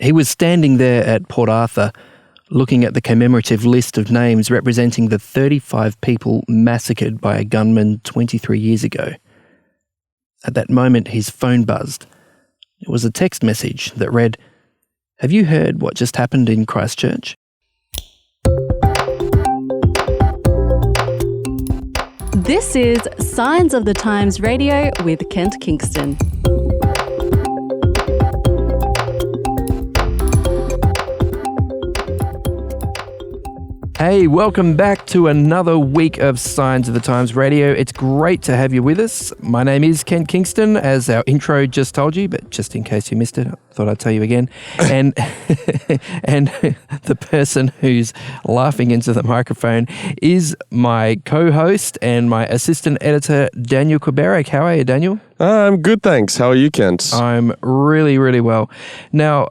He was standing there at Port Arthur looking at the commemorative list of names representing the 35 people massacred by a gunman 23 years ago. At that moment, his phone buzzed. It was a text message that read, "Have you heard what just happened in Christchurch?" This is Signs of the Times Radio with Kent Kingston. Hey, welcome back to another week of Signs of the Times Radio. It's great to have you with us. My name is Kent Kingston, as our intro just told you, but just in case you missed it, I thought I'd tell you again. And the person who's laughing into the microphone is my co-host and my assistant editor, Daniel Kubarek. How are you, Daniel? I'm good, thanks. How are you, Kent? I'm really, really well. Now,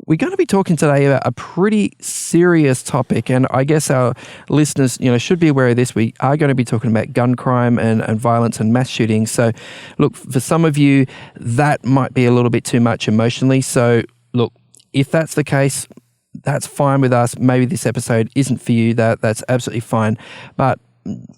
we're going to be talking today about a pretty serious topic, and I guess our listeners, should be aware of this. We are going to be talking about gun crime and violence and mass shootings. So, look, for some of you, that might be a little bit too much emotionally. So, look, if that's the case, that's fine with us. Maybe this episode isn't for you. That's absolutely fine. But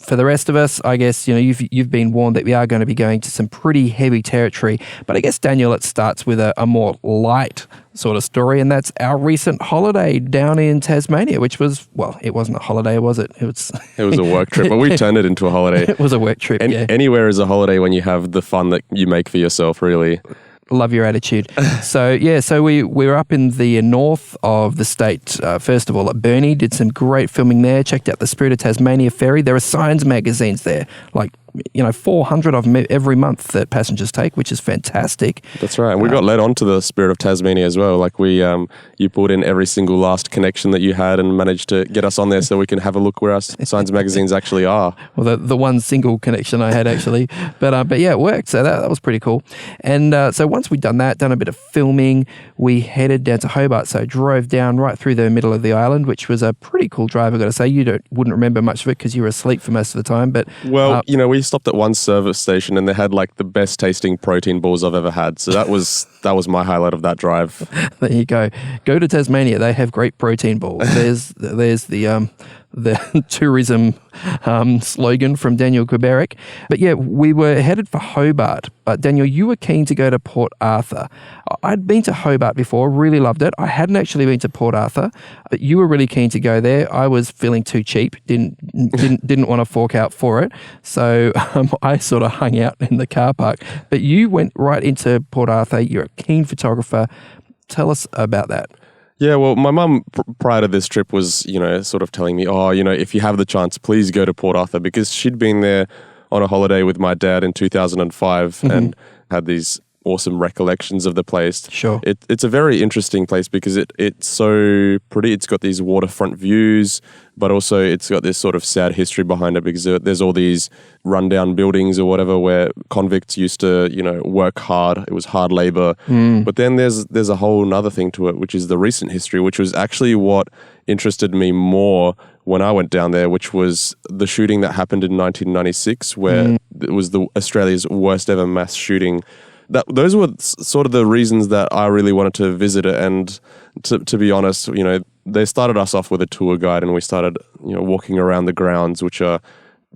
for the rest of us, I guess, you've been warned that we are going to be going to some pretty heavy territory. But I guess, Daniel, it starts with a more light sort of story, and that's our recent holiday down in Tasmania, which was, well, it wasn't a holiday, was it? It was a work trip, but we turned it into a holiday. It was a work trip, yeah. Anywhere is a holiday when you have the fun that you make for yourself, really. Love your attitude. So we were up in the north of the state, first of all at Burnie, did some great filming there, checked out the Spirit of Tasmania ferry. There are science magazines there, like 400 of them every month that passengers take, which is fantastic. That's right. And we got led on to the Spirit of Tasmania as well. Like you put in every single last connection that you had and managed to get us on there so we can have a look where our science magazines actually are. Well, the one single connection I had actually, but yeah, it worked. So that was pretty cool. And so once we'd done a bit of filming, we headed down to Hobart. So drove down right through the middle of the island, which was a pretty cool drive. I've got to say, wouldn't remember much of it because you were asleep for most of the time. But well, we stopped at one service station and they had like the best tasting protein balls I've ever had. So that was my highlight of that drive. There you go. Go to Tasmania. They have great protein balls. There's the tourism slogan from Daniel Kubarek. But yeah, we were headed for Hobart. But Daniel, you were keen to go to Port Arthur. I'd been to Hobart before, really loved it. I hadn't actually been to Port Arthur, but you were really keen to go there. I was feeling too cheap, didn't want to fork out for it. So I sort of hung out in the car park. But you went right into Port Arthur. You're a keen photographer. Tell us about that. Yeah, well, my mum prior to this trip was, sort of telling me, if you have the chance, please go to Port Arthur, because she'd been there on a holiday with my dad in 2005 and had these awesome recollections of the place. Sure. It's a very interesting place because it's so pretty. It's got these waterfront views, but also it's got this sort of sad history behind it because there's all these rundown buildings or whatever where convicts used to, work hard. It was hard labor. But then there's a whole other thing to it, which is the recent history, which was actually what interested me more when I went down there, which was the shooting that happened in 1996, where it was Australia's worst ever mass shooting. Those were sort of the reasons that I really wanted to visit it. And to be honest, they started us off with a tour guide and we started, walking around the grounds, which are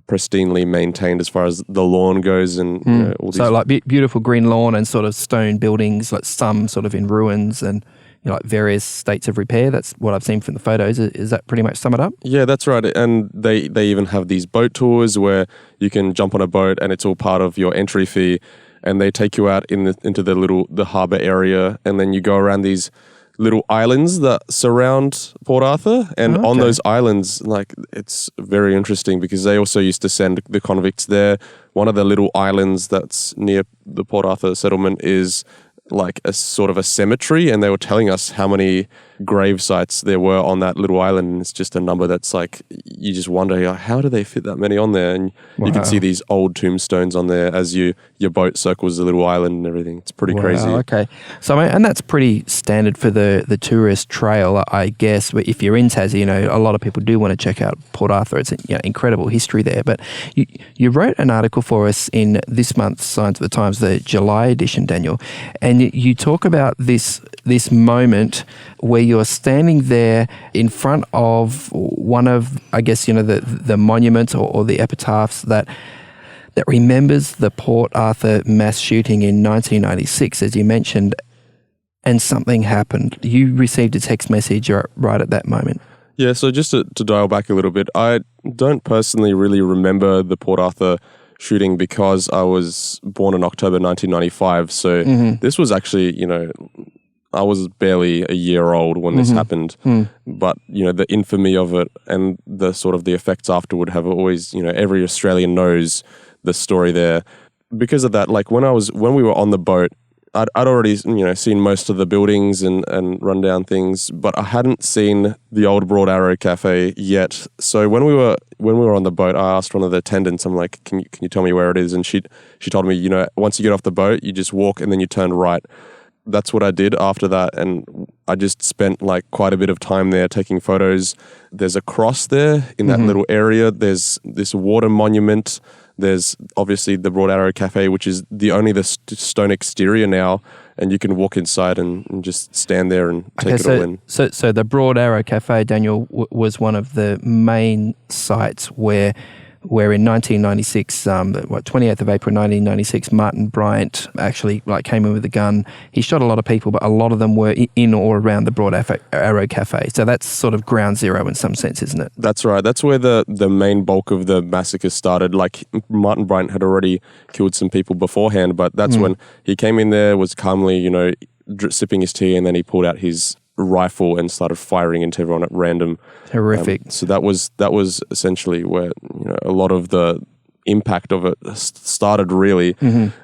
pristinely maintained as far as the lawn goes and all these. So like beautiful green lawn and sort of stone buildings, like some sort of in ruins and like various states of repair. That's what I've seen from the photos. Is that pretty much sum it up? Yeah, that's right. And they even have these boat tours where you can jump on a boat and it's all part of your entry fee. And they take you out into the harbour area, and then you go around these little islands that surround Port Arthur. And on those islands, it's very interesting because they also used to send the convicts there. One of the little islands that's near the Port Arthur settlement is like a sort of a cemetery, and they were telling us how many grave sites there were on that little island. And it's just a number that's like, you just wonder, how do they fit that many on there? And you can see these old tombstones on there as your boat circles the little island and everything. It's pretty crazy. Okay. So, and that's pretty standard for the tourist trail, I guess. But if you're in Tassie, a lot of people do want to check out Port Arthur. It's incredible history there. But you wrote an article for us in this month's Signs of the Times, the July edition, Daniel, and you talk about this moment where you're standing there in front of one of, I guess, the monuments or the epitaphs that remembers the Port Arthur mass shooting in 1996, as you mentioned, and something happened. You received a text message right at that moment. Yeah, so just to dial back a little bit, I don't personally really remember the Port Arthur shooting because I was born in October 1995. So this was actually, I was barely a year old when this happened. But, the infamy of it and the sort of the effects afterward have always, every Australian knows the story there. Because of that, like when we were on the boat, I'd already, seen most of the buildings and rundown things, but I hadn't seen the old Broad Arrow Cafe yet. So when we were on the boat, I asked one of the attendants, I'm like, can you tell me where it is? And she told me, once you get off the boat, you just walk and then you turn right. That's what I did after that, and I just spent like quite a bit of time there taking photos. There's a cross there in that little area. There's this water monument. There's obviously the Broad Arrow Cafe, which is the stone exterior now, and you can walk inside and just stand there and take it all in. So the Broad Arrow Cafe, Daniel, was one of the main sites where in 1996, 28th of April 1996, Martin Bryant actually came in with a gun. He shot a lot of people, but a lot of them were in or around the Broad Arrow Cafe. So that's sort of ground zero in some sense, isn't it? That's right. That's where the main bulk of the massacre started. Like Martin Bryant had already killed some people beforehand, but that's when he came in there, was calmly, sipping his tea, and then he pulled out his rifle and started firing into everyone at random. Horrific. So that was essentially where a lot of the impact of it started, really.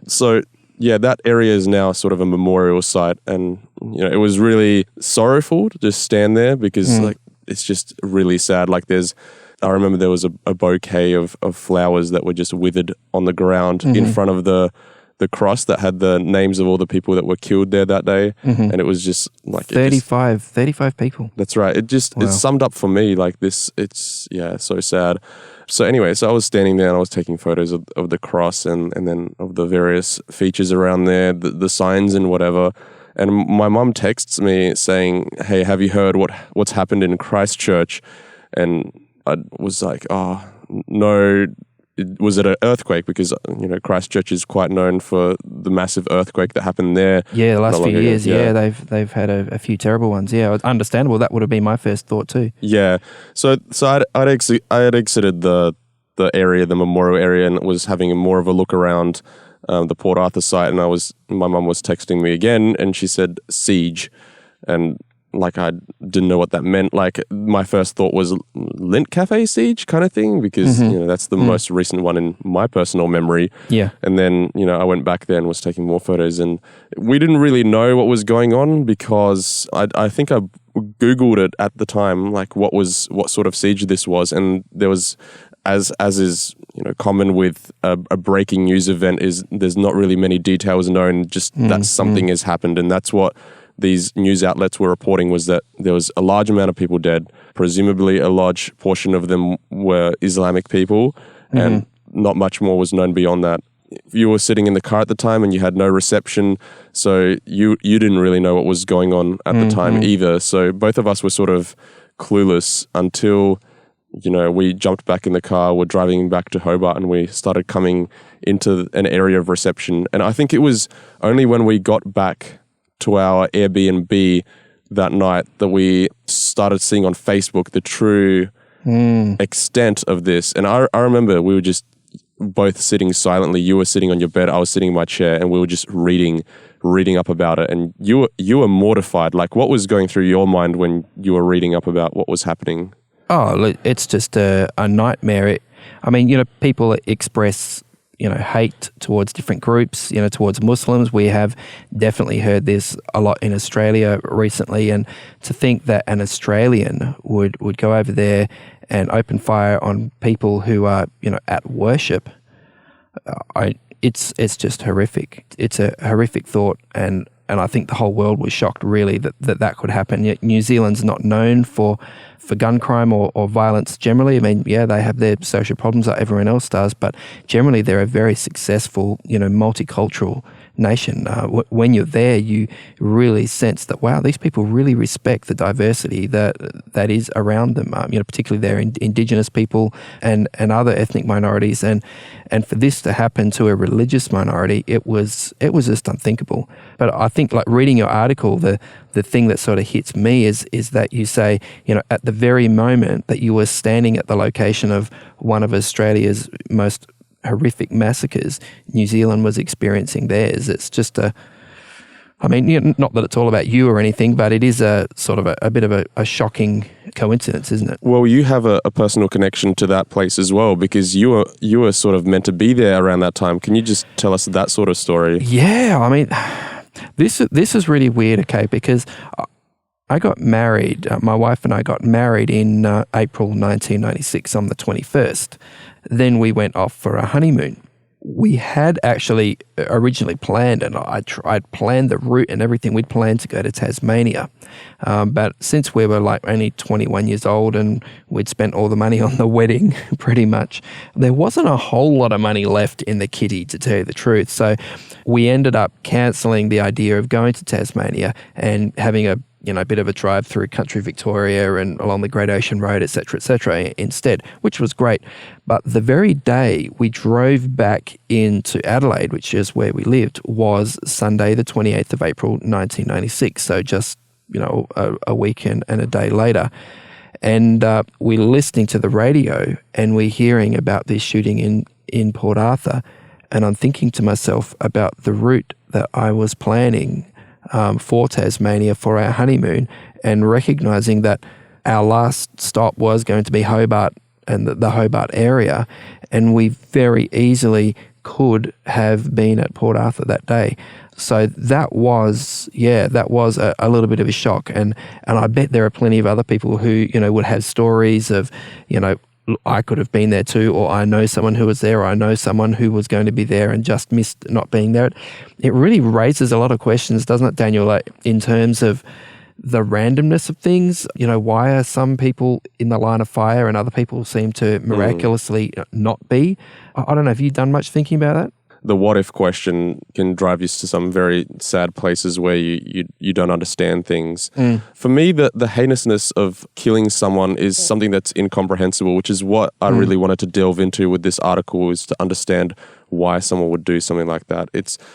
So yeah, that area is now sort of a memorial site, and it was really sorrowful to just stand there because it's just really sad. I remember there was a bouquet of flowers that were just withered on the ground in front of the cross that had the names of all the people that were killed there that day. And it was just like 35 people. That's right. It summed up for me like this. It's so sad. So anyway, so I was standing there and I was taking photos of the cross and then of the various features around there, the signs and whatever. And my mum texts me saying, "Hey, have you heard what's happened in Christchurch?" And I was like, "Oh, no." Was it an earthquake? Because Christchurch is quite known for the massive earthquake that happened there. Yeah, the last few years. Yeah, they've had a few terrible ones. Yeah, understandable. That would have been my first thought too. Yeah, so I had exited the area, the memorial area, and was having more of a look around the Port Arthur site. And my mum was texting me again, and she said siege, and I didn't know what that meant. My first thought was Lint Cafe siege kind of thing, because that's the most recent one in my personal memory. Yeah. And then I went back there and was taking more photos, and we didn't really know what was going on because I think I Googled it at the time, what sort of siege this was, and there was, as is common with a breaking news event, is there's not really many details known, just that something has happened, and that's what these news outlets were reporting, was that there was a large amount of people dead. Presumably a large portion of them were Islamic people, and not much more was known beyond that. You were sitting in the car at the time and you had no reception, so you didn't really know what was going on at the time either. So both of us were sort of clueless until we jumped back in the car, we're driving back to Hobart, and we started coming into an area of reception. And I think it was only when we got back to our Airbnb that night that we started seeing on Facebook the true extent of this. And I remember we were just both sitting silently. You were sitting on your bed, I was sitting in my chair, and we were just reading up about it. And you were mortified. What was going through your mind when you were reading up about what was happening? Oh, it's just a nightmare. People express hate towards different groups, towards Muslims. We have definitely heard this a lot in Australia recently, and to think that an Australian would go over there and open fire on people who are, at worship, it's just horrific. It's a horrific thought, and I think the whole world was shocked, really, that could happen. Yet New Zealand's not known for gun crime or violence generally. I mean, yeah, they have their social problems like everyone else does, but generally they're a very successful, multicultural nation. When you're there, you really sense that, wow, these people really respect the diversity that is around them, particularly their Indigenous people and other ethnic minorities. And for this to happen to a religious minority, it was just unthinkable. But I think, like, reading your article, the thing that sort of hits me is that you say, at the very moment that you were standing at the location of one of Australia's most horrific massacres, New Zealand was experiencing theirs. It's just not that it's all about you or anything, but it is a sort of a bit of a shocking coincidence, isn't it? Well, you have a personal connection to that place as well, because you were sort of meant to be there around that time. Can you just tell us that sort of story? Yeah, I mean, this is really weird, okay, because I got married, my wife and I got married in April 1996 on the 21st. Then we went off for a honeymoon. We had actually originally planned, and I'd planned the route and everything. We'd planned to go to Tasmania. But since we were like only 21 years old and we'd spent all the money on the wedding pretty much, there wasn't a whole lot of money left in the kitty, to tell you the truth. So we ended up cancelling the idea of going to Tasmania and having a bit of a drive through country Victoria and along the Great Ocean Road, et cetera, instead, which was great. But the very day we drove back into Adelaide, which is where we lived, was Sunday, the 28th of April, 1996. So just, a weekend and a day later. And we're listening to the radio and we're hearing about this shooting in Port Arthur. And I'm thinking to myself about the route that I was planning for Tasmania for our honeymoon, and recognising that our last stop was going to be Hobart and the Hobart area, and we very easily could have been at Port Arthur that day. So that was a little bit of a shock, and I bet there are plenty of other people who would have stories of I could have been there too, or I know someone who was there, or I know someone who was going to be there and just missed not being there. It really raises a lot of questions, doesn't it, Daniel, like, in terms of the randomness of things? Why are some people in the line of fire and other people seem to miraculously not be? I don't know. Have you done much thinking about that? The what if question can drive you to some very sad places where you don't understand things. For me, the heinousness of killing someone is something that's incomprehensible, which is what I really wanted to delve into with this article, is to understand why someone would do something like that.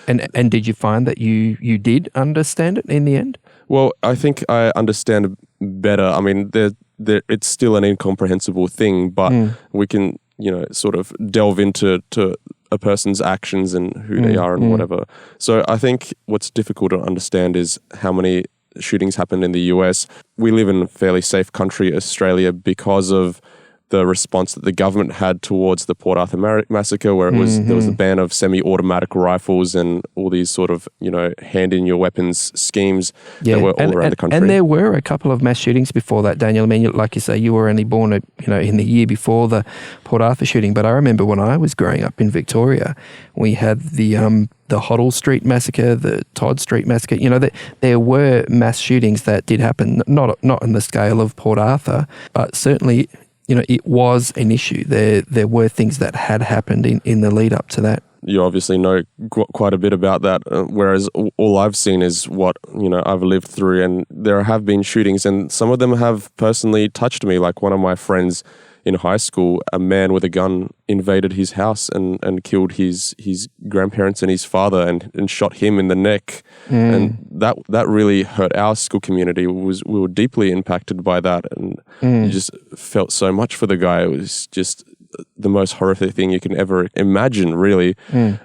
And did you find that you did understand it in the end? Well, I think I understand better. I mean, it's still an incomprehensible thing, but we can sort of delve into a person's actions and who they are and whatever. So I think what's difficult to understand is how many shootings happen in the US. We live in a fairly safe country, Australia, because of the response that the government had towards the Port Arthur massacre, where there was a ban of semi-automatic rifles and all these sort of, hand in your weapons schemes that were all around the country. And there were a couple of mass shootings before that, Daniel. I mean, like you say, you were only born, in the year before the Port Arthur shooting. But I remember when I was growing up in Victoria, we had the Hoddle Street massacre, the Todd Street massacre. There were mass shootings that did happen, not on the scale of Port Arthur, but certainly, it was an issue. There were things that had happened in the lead up to that. You obviously know quite a bit about that, whereas all I've seen is what, I've lived through, and there have been shootings, and some of them have personally touched me. Like one of my friends in high school, a man with a gun invaded his house and killed his grandparents and his father and shot him in the neck. And that really hurt our school community. We were deeply impacted by that, and you just felt so much for the guy. It was just the most horrific thing you can ever imagine, really.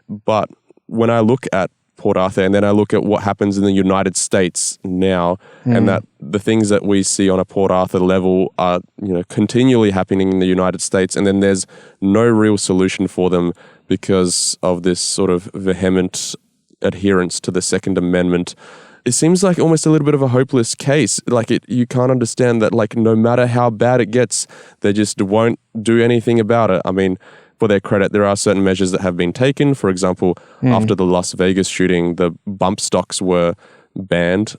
But when I look at Port Arthur, and then I look at what happens in the United States now, and that the things that we see on a Port Arthur level are, continually happening in the United States, and then there's no real solution for them because of this sort of vehement adherence to the Second Amendment. It seems like almost a little bit of a hopeless case. Like you can't understand that, like, no matter how bad it gets, they just won't do anything about it. I mean, for their credit, there are certain measures that have been taken. For example, after the Las Vegas shooting, the bump stocks were banned,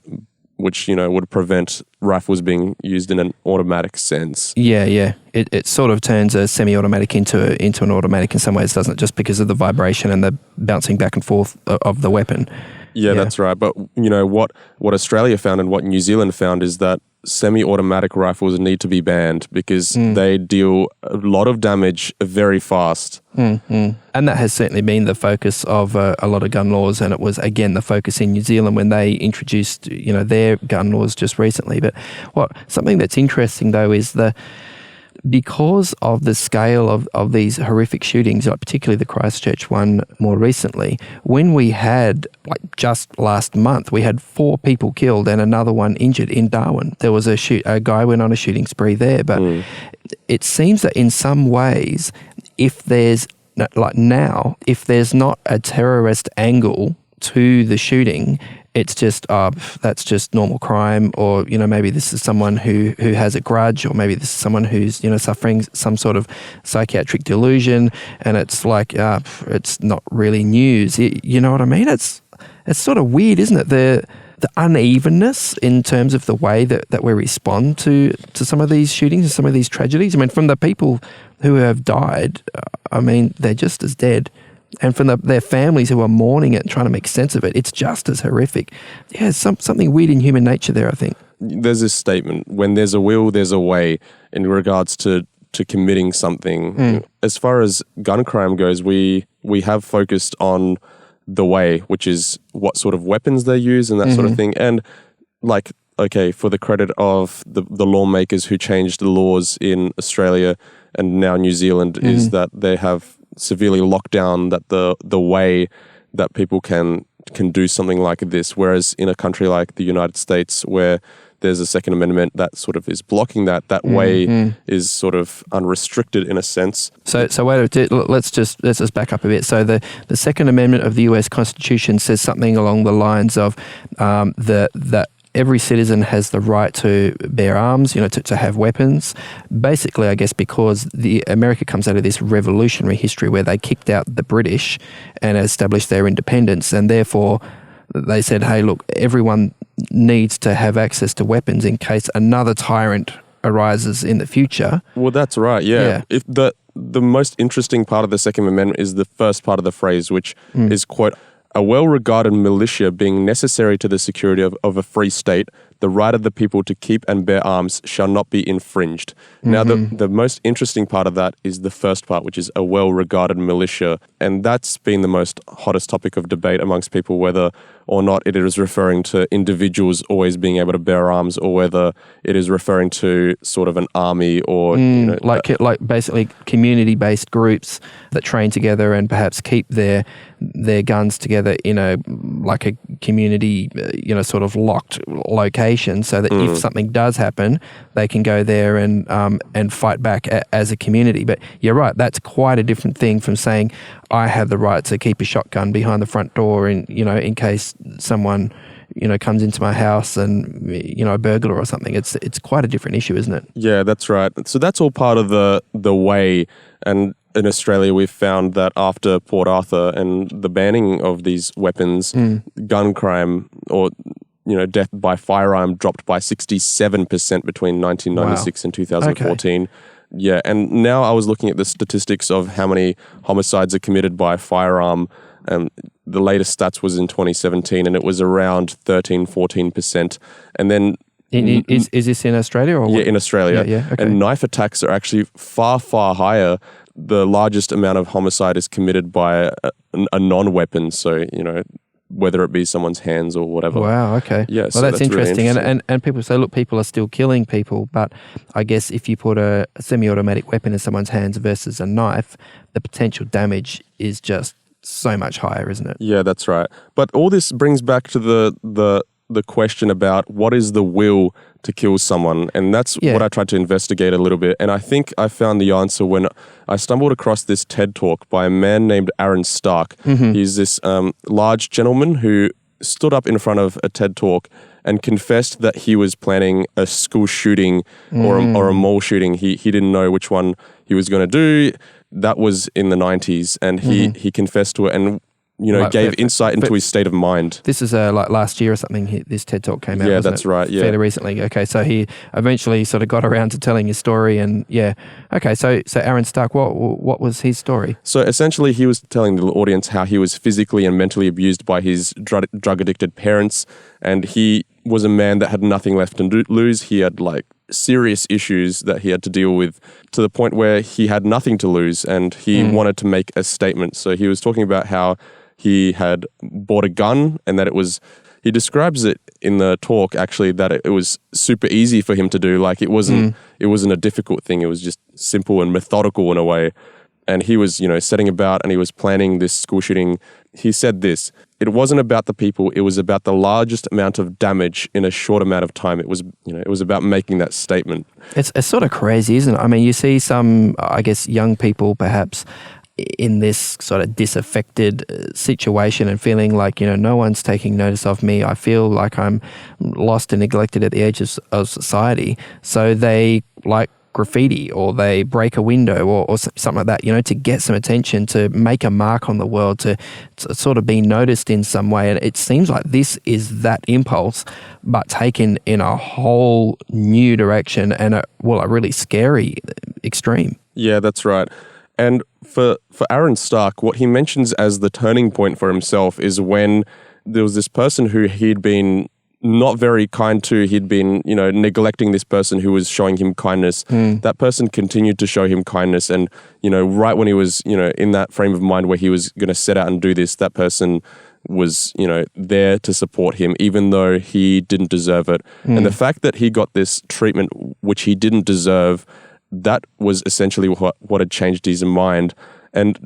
which, would prevent rifles being used in an automatic sense. Yeah. It sort of turns a semi-automatic into an automatic in some ways, doesn't it? Just because of the vibration and the bouncing back and forth of the weapon. Yeah, that's right. But, what Australia found and what New Zealand found is that semi-automatic rifles need to be banned because they deal a lot of damage very fast. And that has certainly been the focus of a lot of gun laws, and it was, again, the focus in New Zealand when they introduced, their gun laws just recently. But something that's interesting, though, is because of the scale of these horrific shootings, like particularly the Christchurch one more recently, when we had, just last month, we had 4 people killed and another one injured in Darwin. There was a guy went on a shooting spree there. But it seems that in some ways, if there's not a terrorist angle to the shooting, it's just, that's just normal crime, or, maybe this is someone who has a grudge, or maybe this is someone who's, suffering some sort of psychiatric delusion, and it's like, it's not really news. You know what I mean? It's sort of weird, isn't it? The unevenness in terms of the way that we respond to some of these shootings and some of these tragedies. I mean, from the people who have died, they're just as dead. And from their families who are mourning it and trying to make sense of it, it's just as horrific. Yeah, something weird in human nature there, I think. There's this statement, when there's a will, there's a way, in regards to committing something. As far as gun crime goes, we have focused on the way, which is what sort of weapons they use and that sort of thing. And for the credit of the lawmakers who changed the laws in Australia and now New Zealand, is that they have severely locked down that the way that people can do something like this, whereas in a country like the United States, where there's a Second Amendment that sort of is blocking that way is sort of unrestricted in a sense. So wait, let's just back up a bit. So the Second Amendment of the US Constitution says something along the lines of that every citizen has the right to bear arms, to have weapons. Basically, I guess, because America comes out of this revolutionary history where they kicked out the British and established their independence, and therefore they said, hey, look, everyone needs to have access to weapons in case another tyrant arises in the future. Well, that's right, yeah. If the most interesting part of the Second Amendment is the first part of the phrase, which is, quote, a well-regarded militia being necessary to the security of a free state, the right of the people to keep and bear arms shall not be infringed. Now, the most interesting part of that is the first part, which is a well-regarded militia. And that's been the most hottest topic of debate amongst people, whether or not it is referring to individuals always being able to bear arms, or whether it is referring to sort of an army, or like basically community-based groups that train together and perhaps keep their guns together in a community, sort of locked location, so that if something does happen, they can go there and fight back as a community. But you're right, that's quite a different thing from saying I have the right to keep a shotgun behind the front door in case someone comes into my house and a burglar or something. It's quite a different issue, isn't it? Yeah, that's right. So that's all part of the way. And in Australia, we've found that after Port Arthur and the banning of these weapons, gun crime or death by firearm dropped by 67% between 1996 and 2014. Okay. Yeah, and now I was looking at the statistics of how many homicides are committed by firearm, and the latest stats was in 2017, and it was around 13-14%. And then is this in Australia or what? Yeah, in Australia. Yeah, okay. And knife attacks are actually far, far higher. The largest amount of homicide is committed by a non-weapon, so whether it be someone's hands or whatever. Wow, okay. Yeah, well, so that's interesting. Really and people say, look, people are still killing people, but I guess if you put a semi-automatic weapon in someone's hands versus a knife, the potential damage is just so much higher, isn't it? Yeah, that's right. But all this brings back to the the question about what is the will to kill someone. And that's what I tried to investigate a little bit. And I think I found the answer when I stumbled across this TED Talk by a man named Aaron Stark. He's this large gentleman who stood up in front of a TED Talk and confessed that he was planning a school shooting or a mall shooting. He didn't know which one he was going to do. That was in the 90s, and he confessed to it and gave insight into his state of mind. This is like last year or something. This TED Talk came out. Yeah, that's right. Yeah, fairly recently. Okay, so he eventually sort of got around to telling his story, and okay. So Aaron Stark, what was his story? So essentially, he was telling the audience how he was physically and mentally abused by his drug addicted parents, and he was a man that had nothing left to lose. He had like serious issues that he had to deal with, to the point where he had nothing to lose, and he wanted to make a statement. So he was talking about how he had bought a gun, and that he describes it in the talk actually that it was super easy for him to do. Like it wasn't a difficult thing. It was just simple and methodical in a way. And he was, setting about, and he was planning this school shooting. He said this: it wasn't about the people, it was about the largest amount of damage in a short amount of time. It was about making that statement. It's sort of crazy, isn't it? I mean, you see some, I guess, young people perhaps in this sort of disaffected situation and feeling like, no one's taking notice of me. I feel like I'm lost and neglected at the edges of society. So they like graffiti, or they break a window, or something like that, to get some attention, to make a mark on the world, to sort of be noticed in some way. And it seems like this is that impulse, but taken in a whole new direction and a really scary extreme. Yeah, that's right. And for Aaron Stark, what he mentions as the turning point for himself is when there was this person who he'd been not very kind to. He'd been, neglecting this person who was showing him kindness. That person continued to show him kindness. And, right when he was, in that frame of mind where he was going to set out and do this, that person was, there to support him, even though he didn't deserve it. And the fact that he got this treatment, which he didn't deserve, that was essentially what had changed his mind. And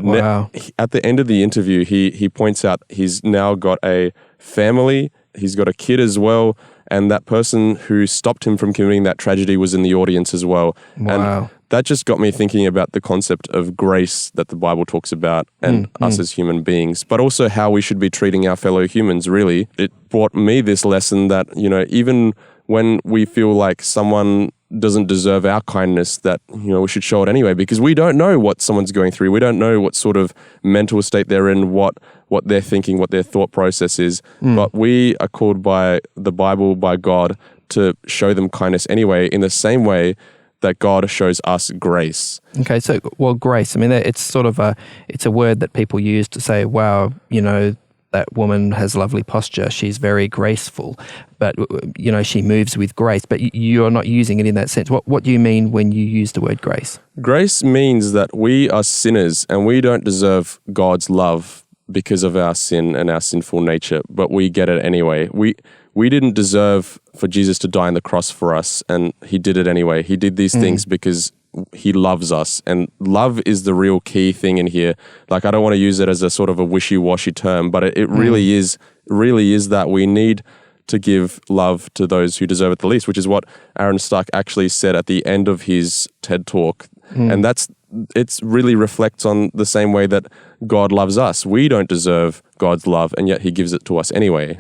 at the end of the interview, he points out he's now got a family, he's got a kid as well, and that person who stopped him from committing that tragedy was in the audience as well. Wow. And that just got me thinking about the concept of grace that the Bible talks about, and us as human beings, but also how we should be treating our fellow humans, really. It brought me this lesson that, even when we feel like someone doesn't deserve our kindness, that, we should show it anyway, because we don't know what someone's going through. We don't know what sort of mental state they're in, what they're thinking, what their thought process is. But we are called by the Bible, by God, to show them kindness anyway, in the same way that God shows us grace. Okay, so, grace, I mean, it's sort of it's a word that people use to say, wow, that woman has lovely posture, she's very graceful, but, she moves with grace, but you're not using it in that sense. What do you mean when you use the word grace? Grace means that we are sinners and we don't deserve God's love because of our sin and our sinful nature, but we get it anyway. We didn't deserve for Jesus to die on the cross for us, and he did it anyway. He did these things because he loves us, and love is the real key thing in here. Like, I don't want to use it as a sort of a wishy-washy term, but it really is that we need to give love to those who deserve it the least, which is what Aaron Stark actually said at the end of his TED Talk. And it's really reflects on the same way that God loves us. We don't deserve God's love, and yet he gives it to us anyway.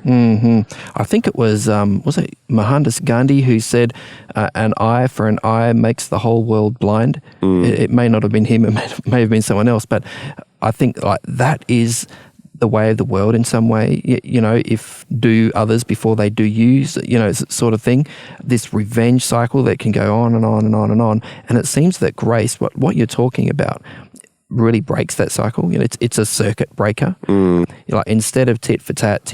I think it was it Mohandas Gandhi who said, an eye for an eye makes the whole world blind. It may not have been him, it may have been someone else, but I think like that is the way of the world in some way, if do others before they do you, sort of thing. This revenge cycle that can go on and on and on and on. And it seems that grace, what you're talking about, really breaks that cycle. It's a circuit breaker. Like, instead of tit for tat,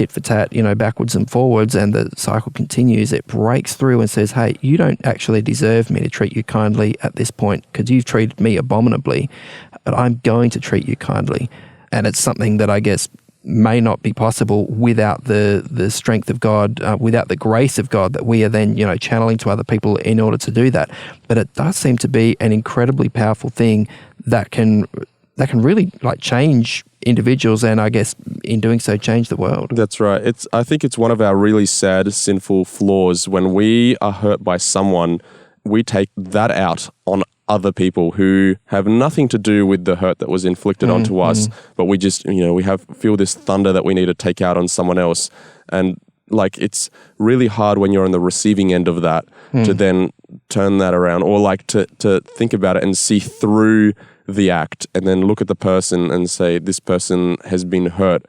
backwards and forwards, and the cycle continues, it breaks through and says, hey, you don't actually deserve me to treat you kindly at this point because you've treated me abominably, but I'm going to treat you kindly. And it's something that I guess may not be possible without the strength of God, without the grace of God that we are then, channeling to other people in order to do that. But it does seem to be an incredibly powerful thing that can really like change individuals, and I guess in doing so change the world. That's right. I think it's one of our really sad, sinful flaws. When we are hurt by someone, we take that out on other people who have nothing to do with the hurt that was inflicted onto us, but we just, we feel this thunder that we need to take out on someone else. And like, it's really hard when you're on the receiving end of that to then turn that around, or like to think about it and see through the act and then look at the person and say, this person has been hurt.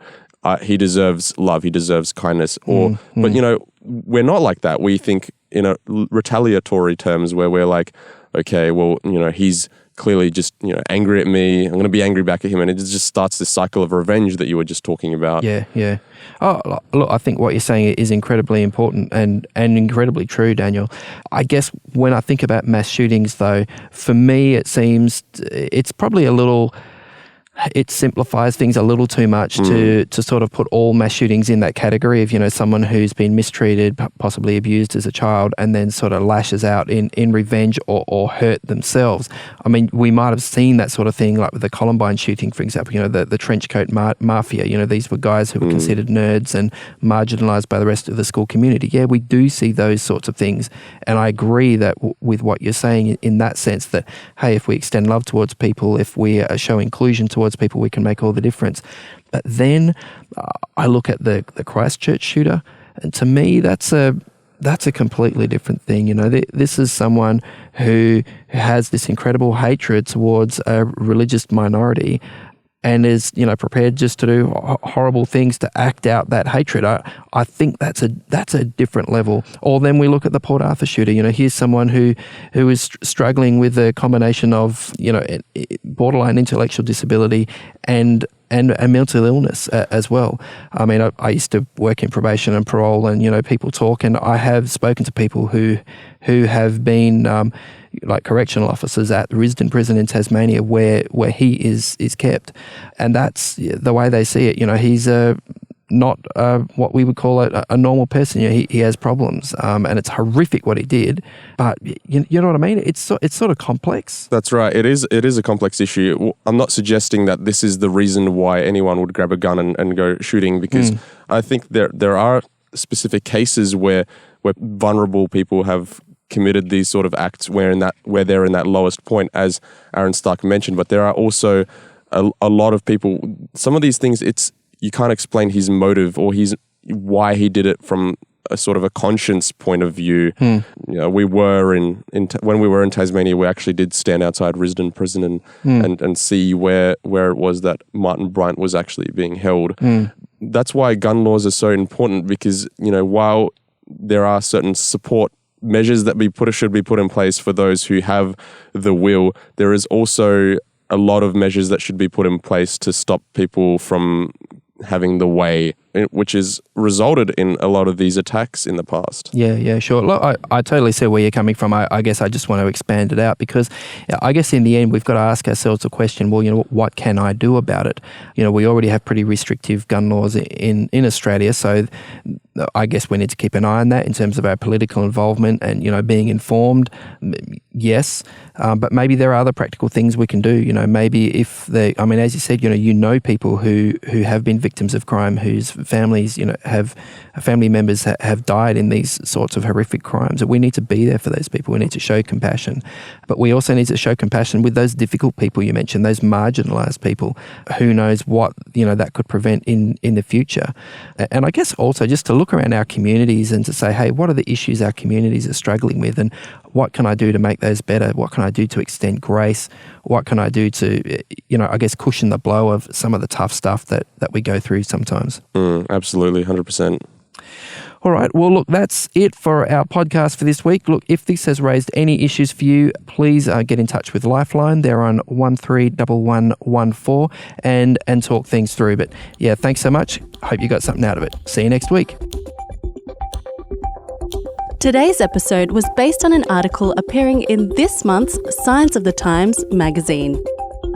He deserves love. He deserves kindness. But, we're not like that. We think in a retaliatory terms where we're like, okay, well, he's clearly just, angry at me. I'm going to be angry back at him. And it just starts this cycle of revenge that you were just talking about. Yeah. Oh, look, I think what you're saying is incredibly important and incredibly true, Daniel. I guess when I think about mass shootings, though, for me, it seems it's probably it simplifies things a little too much to sort of put all mass shootings in that category of, someone who's been mistreated, possibly abused as a child, and then sort of lashes out in revenge or hurt themselves. I mean, we might have seen that sort of thing like with the Columbine shooting, for example, the trench coat mafia. These were guys who were considered nerds and marginalized by the rest of the school community. Yeah, we do see those sorts of things. And I agree that with what you're saying in that sense that, hey, if we extend love towards people, if we show inclusion towards people, we can make all the difference. But then I look at the Christchurch shooter, and to me that's a completely different thing. This is someone who has this incredible hatred towards a religious minority and is, prepared just to do horrible things to act out that hatred. I think that's a different level. Or then we look at the Port Arthur shooter. Here's someone who is struggling with a combination of, borderline intellectual disability and mental illness as well. I mean, I used to work in probation and parole, and people talk, and I have spoken to people who have been like correctional officers at the Risdon prison in Tasmania, where he is kept, and that's the way they see it. He's not what we would call a normal person. He has problems, and it's horrific what he did. But you know what I mean? It's sort of complex. That's right. It is a complex issue. I'm not suggesting that this is the reason why anyone would grab a gun and go shooting, because I think there are specific cases where vulnerable people have committed these sort of acts where they're in that lowest point, as Aaron Stark mentioned. But there are also a lot of people. Some of these things, you can't explain his motive or why he did it from a sort of a conscience point of view. We were when we were in Tasmania, we actually did stand outside Risdon prison and see where it was that Martin Bryant was actually being held. That's why gun laws are so important, because while there are certain support measures that should be put in place for those who have the will, there is also a lot of measures that should be put in place to stop people from having the way, which has resulted in a lot of these attacks in the past. Yeah, sure. Look, I totally see where you're coming from. I guess I just want to expand it out, because I guess in the end we've got to ask ourselves the question, well, what can I do about it? We already have pretty restrictive gun laws in Australia, so I guess we need to keep an eye on that in terms of our political involvement and, being informed. Yes, but maybe there are other practical things we can do. Maybe if as you said, people who have been victims of crime, whose families, have family members have died in these sorts of horrific crimes. We need to be there for those people. We need to show compassion, but we also need to show compassion with those difficult people you mentioned, those marginalised people. Who knows what that could prevent in the future? And I guess also just to look around our communities and to say, hey, what are the issues our communities are struggling with, and what can I do to make those better? What can I do to extend grace? What can I do to, I guess, cushion the blow of some of the tough stuff that we go through sometimes? Absolutely, 100%. All right. Well, look, that's it for our podcast for this week. Look, if this has raised any issues for you, please get in touch with Lifeline. They're on 131114 and talk things through. But yeah, thanks so much. Hope you got something out of it. See you next week. Today's episode was based on an article appearing in this month's Signs of the Times magazine.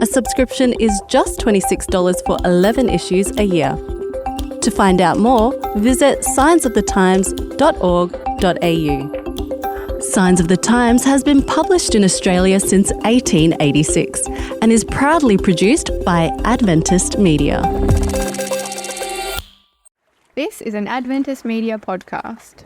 A subscription is just $26 for 11 issues a year. To find out more, visit signsofthetimes.org.au. Signs of the Times has been published in Australia since 1886 and is proudly produced by Adventist Media. This is an Adventist Media podcast.